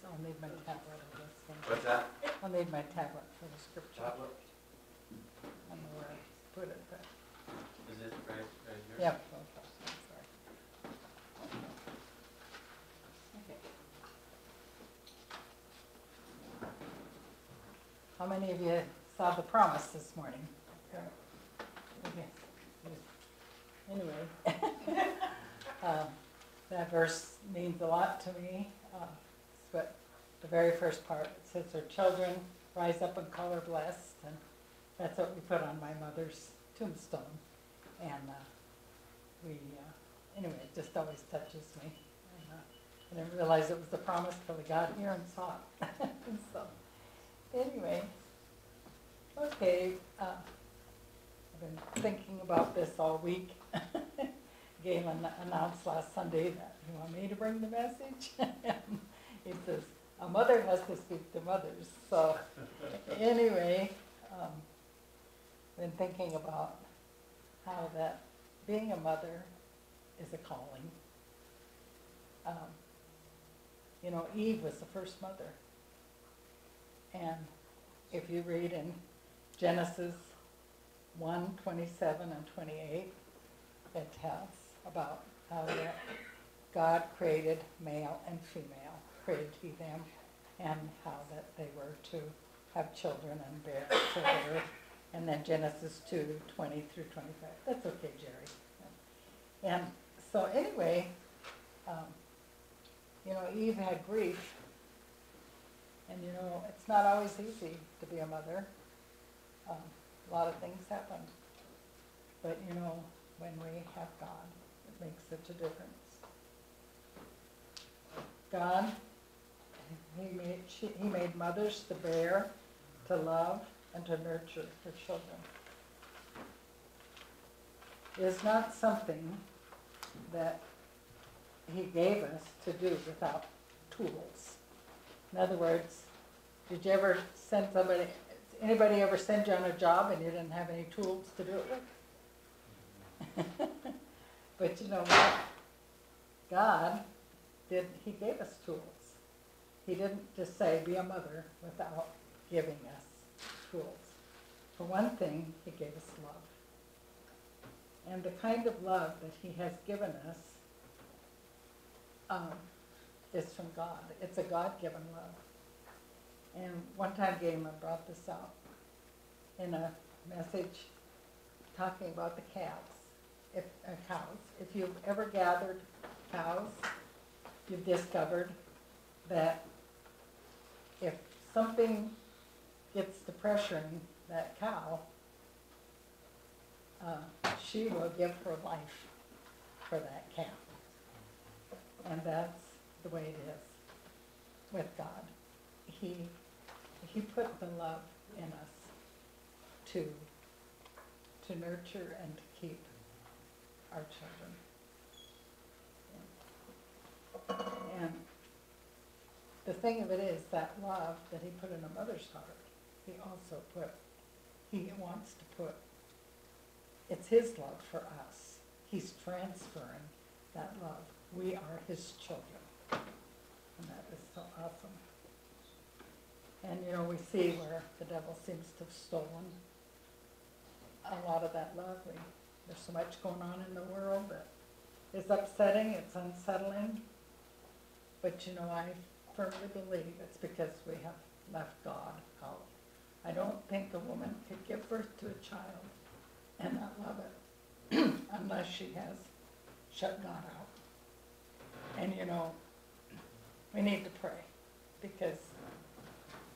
I'll need my tablet of this one. What's that? I'll need my tablet for the scripture. Tablet? I don't know where I put it, but. Is it right here? Yep. Okay, I'm sorry. Okay. How many of you saw the promise this morning? Okay. Anyway, that verse means a lot to me. It's what the very first part, it says, "Her children rise up and call her blessed," and that's what we put on my mother's tombstone. And anyway, it just always touches me. And, I didn't realize it was the promise till I got here and saw it. So, anyway, okay. I've been thinking about this all week. Galen announced last Sunday that he wanted me to bring the message. He says, a mother has to speak to mothers. So anyway, been thinking about how that being a mother is a calling. You know, Eve was the first mother. And if you read in Genesis 1:27 and 28, it tells about how that God created male and female, created he them, and how that they were to have children and bear to the earth. And then Genesis 2:20 through 25. That's okay, Jerry. And so anyway, you know, Eve had grief. And you know, it's not always easy to be a mother. A lot of things happen. But you know, when we have God, it makes such a difference. God, he made mothers to bear, to love, and to nurture her children. It is not something that he gave us to do without tools. In other words, did you ever send somebody, anybody ever send you on a job and you didn't have any tools to do it with? But you know what? God he gave us tools. He didn't just say, be a mother, without giving us tools. For one thing, he gave us love. And the kind of love that he has given us is from God. It's a God-given love. And one time Gaiman brought this out in a message talking about the cows. If you've ever gathered cows, you've discovered that if something gets to pressuring that cow, she will give her life for that calf. And that's the way it is with God. He put the love in us to nurture and to keep our children. And the thing of it is that love that he put in a mother's heart, he wants to put, it's his love for us. He's transferring that love. We are his children. And that is so awesome. And you know, we see where the devil seems to have stolen a lot of that love. There's so much going on in the world that is upsetting, it's unsettling. But you know, I firmly believe it's because we have left God out. I don't think a woman could give birth to a child and not love it unless she has shut God out. And you know, we need to pray because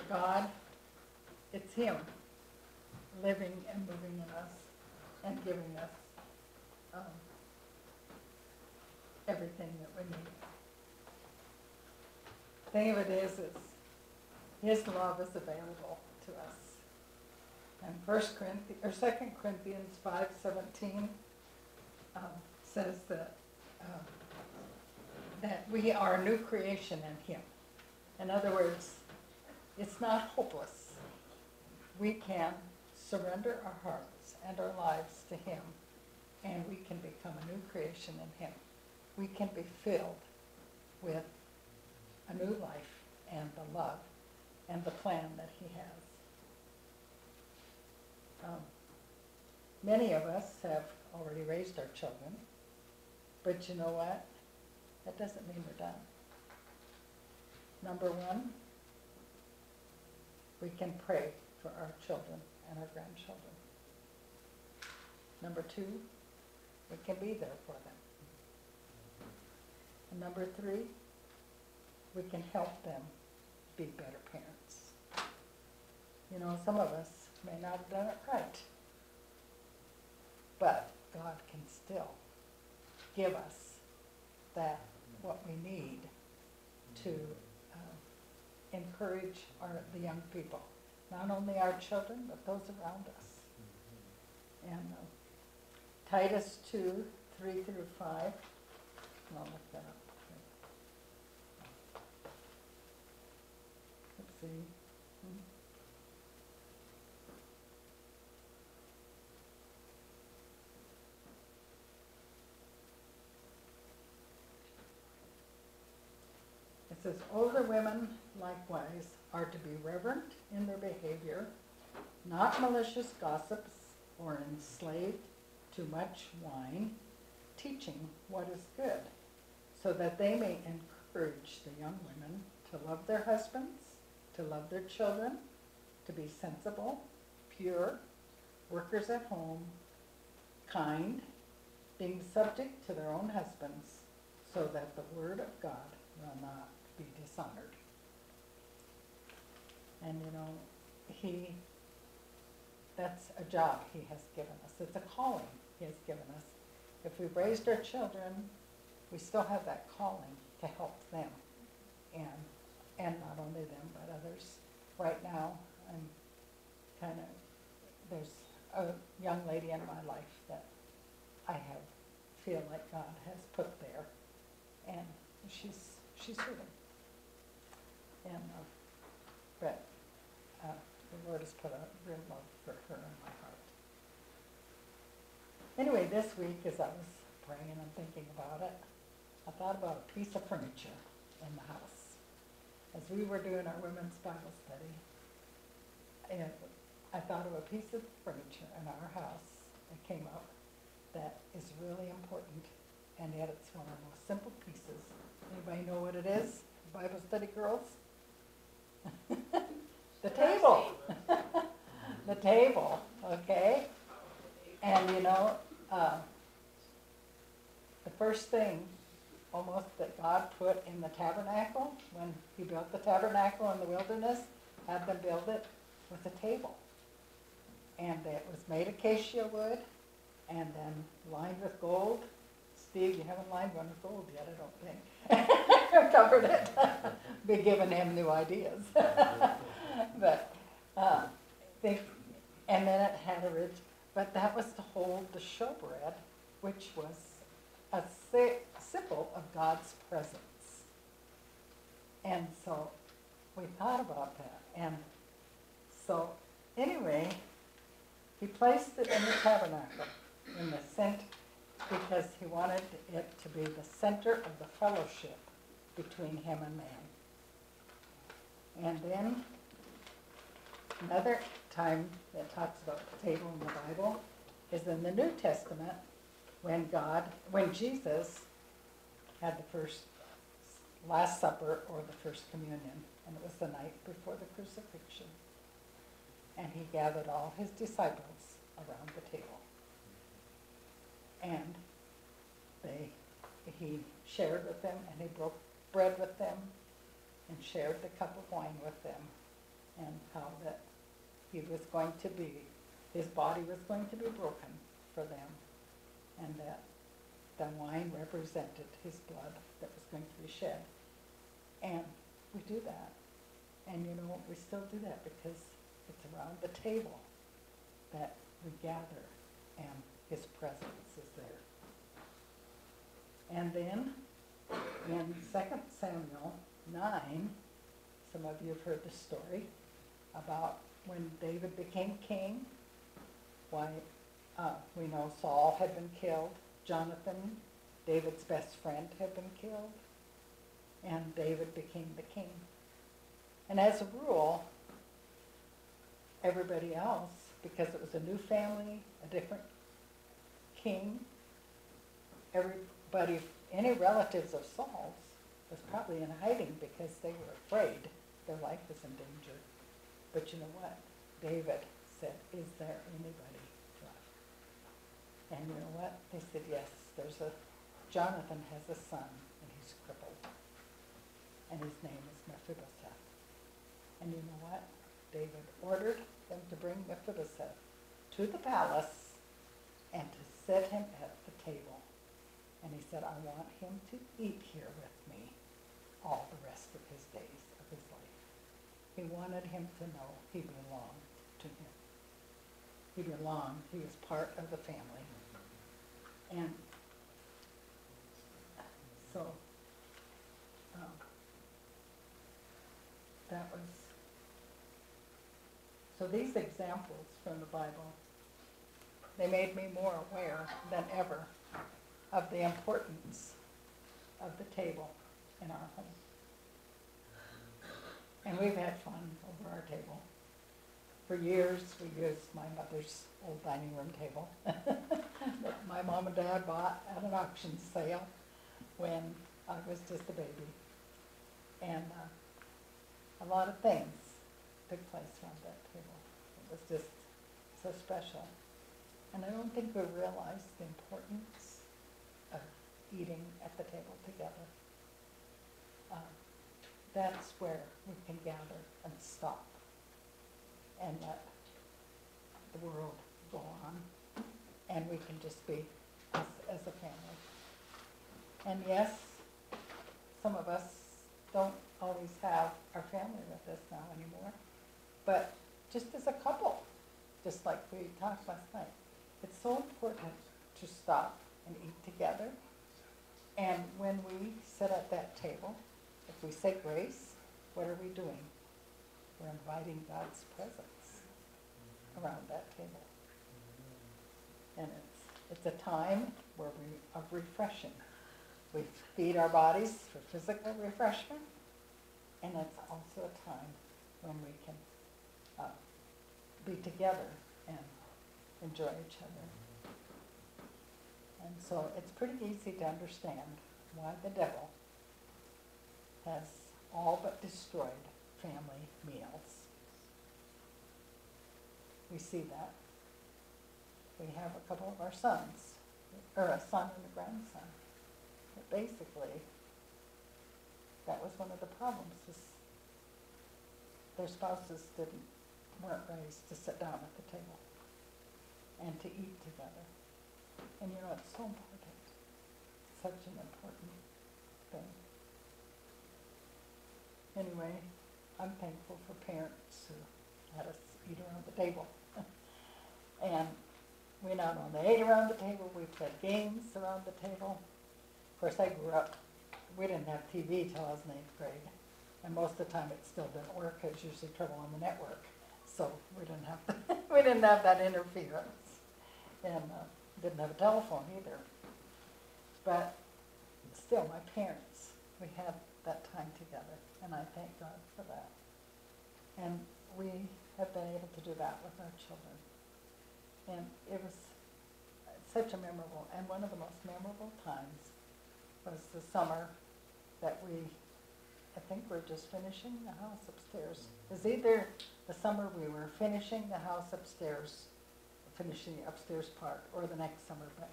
God, it's him living and moving in us and giving us everything that we need. The thing of it is his love is available to us. And 2 Corinthians 5:17 says that we are a new creation in him. In other words, it's not hopeless. We can surrender our hearts and our lives to him, and we can become a new creation in him. We can be filled with a new life and the love and the plan that he has. Many of us have already raised our children, but you know what? That doesn't mean we're done. Number one, we can pray for our children and our grandchildren. Number two, we can be there for them. And number three, we can help them be better parents. You know, some of us may not have done it right, but God can still give us that, what we need to encourage the young people, not only our children, but those around us. And Titus 2, 3 through 5, I'll look that up. Let's see. It says, older women likewise are to be reverent in their behavior, not malicious gossips or enslaved to much wine, teaching what is good, so that they may encourage the young women to love their husbands, to love their children, to be sensible, pure, workers at home, kind, being subject to their own husbands, so that the word of God will not be dishonored. And you know, that's a job he has given us. It's a calling he has given us. If we've raised our children, we still have that calling to help them. And not only them, but others. Right now, there's a young lady in my life that feel like God has put there. And she's hurting. And, but the Lord has put a real love for her in my heart. Anyway, this week as I was praying and thinking about it, I thought about a piece of furniture in the house. As we were doing our women's Bible study, and I thought of a piece of furniture in our house that came up that is really important, and yet it's one of the most simple pieces. Anybody know what it is? Bible study girls? The table. The table, okay? And you know, the first thing almost that God put in the tabernacle, when he built the tabernacle in the wilderness, had them build it with a table. And it was made of acacia wood and then lined with gold. Steve, you haven't lined one with gold yet, I don't think. Covered it. Be giving him new ideas. But and then it had a ridge, but that was to hold the showbread, which was a symbol of God's presence. And so we thought about that. And so anyway, he placed it in the tabernacle in the center because he wanted it to be the center of the fellowship between him and man. And then another time that talks about the table in the Bible is in the New Testament when Jesus had the Last Supper or the First Communion, and it was the night before the crucifixion. And he gathered all his disciples around the table. And he shared with them, and he broke bread with them, and shared the cup of wine with them, and how that his body was going to be broken for them, and that the wine represented his blood that was going to be shed. And we do that. And you know, we still do that because it's around the table that we gather and his presence is there. And then in 2 Samuel 9, some of you have heard the story about when David became king. Why, we know Saul had been killed, Jonathan, David's best friend, had been killed, and David became the king. And as a rule, everybody else, because it was a new family, a different king, everybody, any relatives of Saul's was probably in hiding because they were afraid their life was in danger. But you know what? David said, is there anybody left? And you know what? They said, yes, Jonathan has a son, and he's crippled. And his name is Mephibosheth. And you know what? David ordered them to bring Mephibosheth to the palace and to set him at the table. And he said, I want him to eat here with me all the rest of his days of his life. He wanted him to know he belonged to him. He belonged. He was part of the family. And so that was, so these examples from the Bible, they made me more aware than ever of the importance of the table in our home. And we've had fun over our table. For years, we used my mother's old dining room table that my mom and dad bought at an auction sale when I was just a baby. And a lot of things took place around that table. It was just so special. And I don't think we realized the importance of eating at the table together. That's where we can gather and stop and let the world go on, and we can just be us as a family. And yes, some of us don't always have our family with us now anymore, but just as a couple, just like we talked last night, it's so important to stop and eat together. And when we sit at that table, if we say grace, what are we doing? We're inviting God's presence around that table. And it's a time where of refreshing. We feed our bodies for physical refreshment, and it's also a time when we can be together and enjoy each other. And so it's pretty easy to understand why the devil has all but destroyed family meals. We see that. We have a couple of our sons, or a son and a grandson. But basically, that was one of the problems, is their spouses weren't raised to sit down at the table and to eat together. And you know, it's so important. Such an important thing. Anyway, I'm thankful for parents who let us eat around the table. And we not only ate around the table, we played games around the table. Of course, I grew up, we didn't have TV till I was in 8th grade. And most of the time it still didn't work. It was usually trouble on the network. So we didn't have that interference. And didn't have a telephone either. But still, my parents, we had that time together. And I thank God for that. And we have been able to do that with our children. And it was such a memorable, and one of the most memorable times was the summer that I think we're just finishing the house upstairs. It was either the summer we were finishing the house upstairs, finishing the upstairs part, or the next summer. But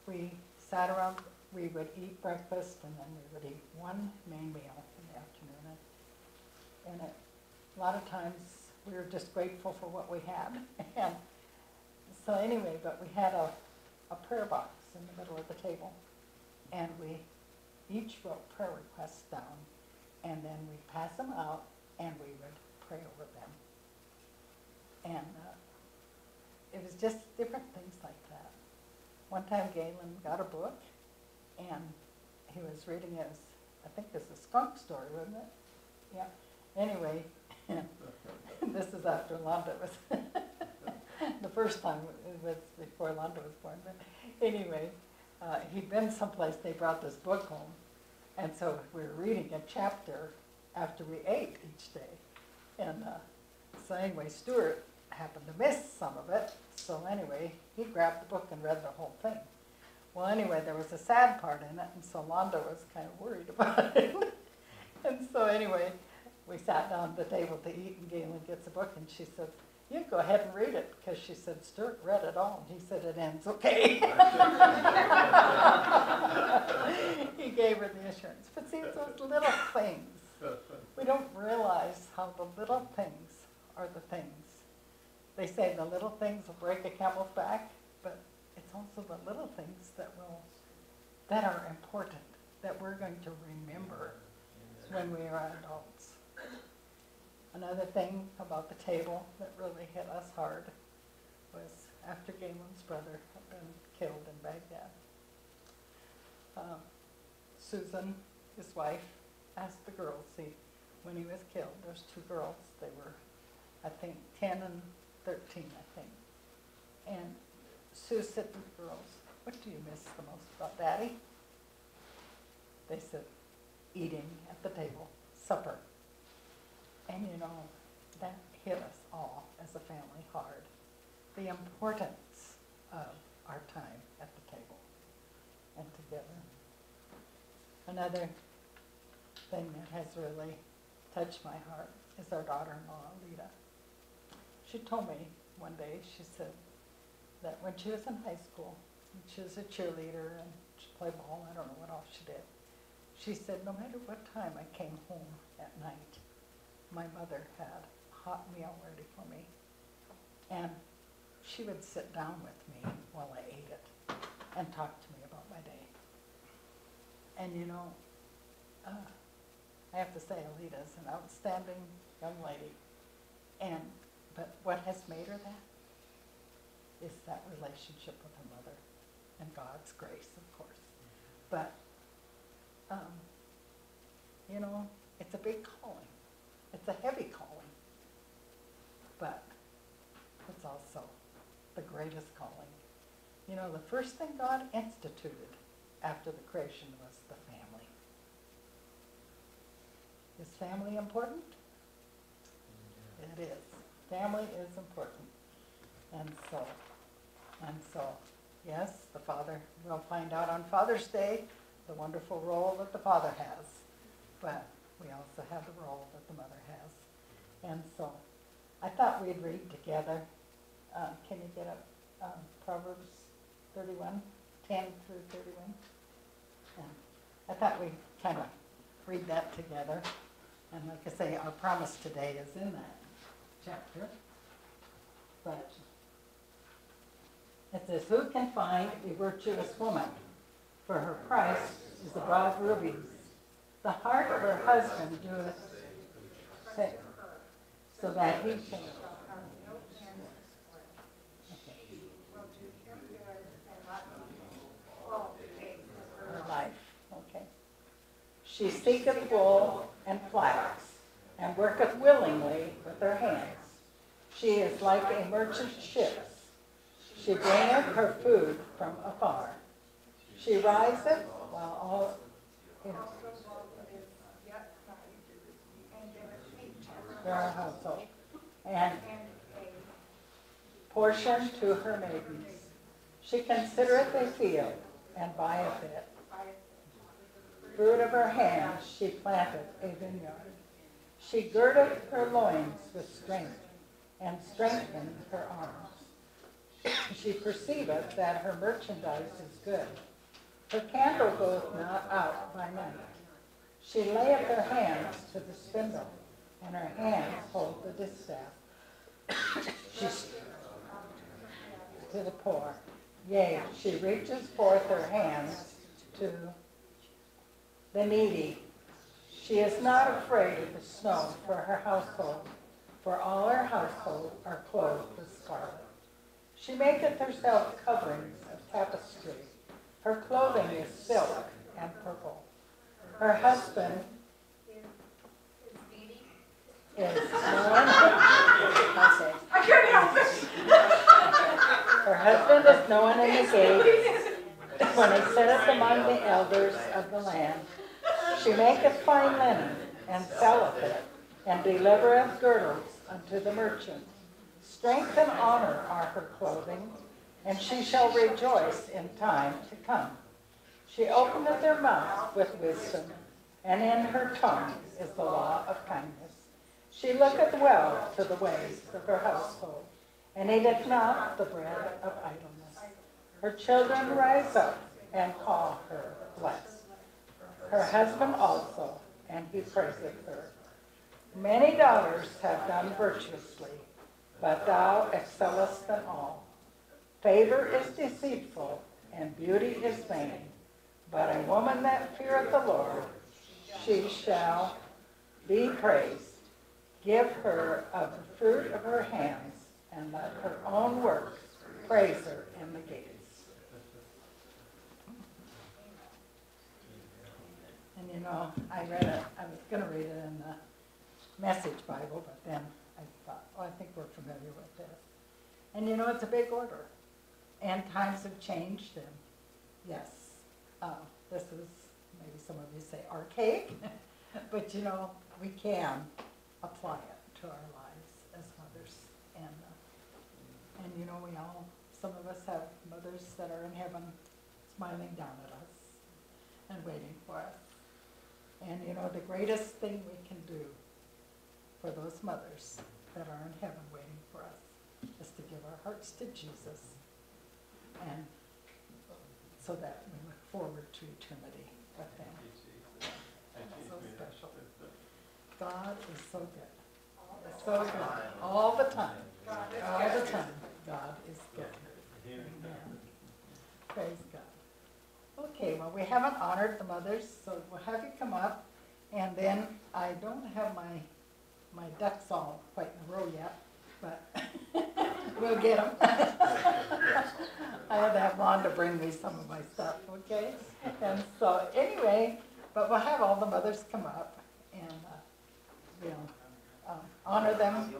we sat around, we would eat breakfast, and then we would eat one main meal in the afternoon. And a lot of times we were just grateful for what we had. And so anyway, but we had a prayer box in the middle of the table, and we each wrote prayer requests down, and then we'd pass them out, and we would pray over them. And it was just different things like that. One time Galen got a book, and he was reading it, I think it was a skunk story, wasn't it? Yeah. Anyway, this is after Londa was, the first time it was before Londa was born. But anyway, he'd been someplace, they brought this book home, and so we were reading a chapter, after we ate each day. And so anyway, Stuart happened to miss some of it. So anyway, he grabbed the book and read the whole thing. Well, anyway, there was a sad part in it, and so Londa was kind of worried about it. And so anyway, we sat down at the table to eat, and Galen gets a book, and she said, "You go ahead and read it," because she said, "Stuart read it all," and he said, "It ends okay." He gave her the assurance. But see, it's those little things. We don't realize how the little things are the things. They say the little things will break a camel's back, but it's also the little things that are important, that we're going to remember when we are adults. Another thing about the table that really hit us hard was after Galen's brother had been killed in Baghdad. Susan, his wife, asked the girls, see, when he was killed, there's two girls, they were, I think, 10 and 13, I think. And Sue said to the girls, "What do you miss the most about Daddy?" They said, "Eating at the table, supper." And you know, that hit us all as a family hard. The importance of our time at the table and together. Another thing that has really touched my heart is our daughter-in-law, Alita. She told me one day, she said that when she was in high school, and she was a cheerleader and she played ball, I don't know what else she did. She said no matter what time I came home at night, my mother had a hot meal ready for me. And she would sit down with me while I ate it and talk to me about my day. And you know, I have to say Alita's an outstanding young lady. But what has made her that is that relationship with her mother and God's grace, of course. But, you know, it's a big calling. It's a heavy calling. But it's also the greatest calling. You know, the first thing God instituted after the creation was the family. Is family important? It is. Family is important. And so, yes, the father, we'll find out on Father's Day the wonderful role that the father has. But we also have the role that the mother has. And so, I thought we'd read together. Can you get up Proverbs 31, 10 through 31? And I thought we'd kind of read that together. And like I say, our promise today is in that chapter. But it says, "Who can find a virtuous woman? For her price is above rubies. The heart of her husband doeth sick, so that he can..." Her life, okay. "She seeketh wool and flax, and worketh willingly with her hands. She is like a merchant ship. She bringeth her food from afar. She riseth while all is her household, and portion to her maidens. She considereth a field, and buyeth it. Fruit of her hands she planteth a vineyard. She girdeth her loins with strength, and strengtheneth her arms. She perceiveth that her merchandise is good. Her candle goeth not out by night. She layeth her hands to the spindle, and her hands hold the distaff. She to the poor. Yea, she reaches forth her hands to the needy. She is not afraid of the snow for her household, for all her household are clothed with scarlet. She maketh herself coverings of tapestry. Her clothing is silk and purple. Her husband is no one. Okay. I couldn't help it. Her husband is no one in the gates when he sitteth among the elders of the land. She maketh fine linen and selleth it, and delivereth girdles unto the merchant. Strength and honor are her clothing, and she shall rejoice in time to come. She openeth her mouth with wisdom, and in her tongue is the law of kindness. She looketh well to the ways of her household, and eateth not the bread of idleness. Her children rise up and call her blessed. Her husband also, and he praiseth her. Many daughters have done virtuously, but thou excellest them all. Favor is deceitful, and beauty is vain, but a woman that feareth the Lord, she shall be praised. Give her of the fruit of her hands, and let her own works praise her in the gates. And you know, I read it, I was going to read it in the Message Bible, but then I thought, oh, I think we're familiar with this. And you know, it's a big order. And times have changed, and yes, this is, maybe some of you say archaic, but you know, we can apply it to our lives as mothers. And you know, we all, some of us have mothers that are in heaven smiling down at us and waiting for us. And you know, the greatest thing we can do for those mothers that are in heaven waiting for us is to give our hearts to Jesus, and so that we look forward to eternity with him. It's so special. God is so good. It's so good. All the time. All the time. God is good. Amen. Praise God. Okay, well, we haven't honored the mothers, so we'll have you come up. And then I don't have my ducks all quite in a row yet, but we'll get them. I had to have Lon to bring me some of my stuff, okay? And so anyway, but we'll have all the mothers come up, and we'll honor them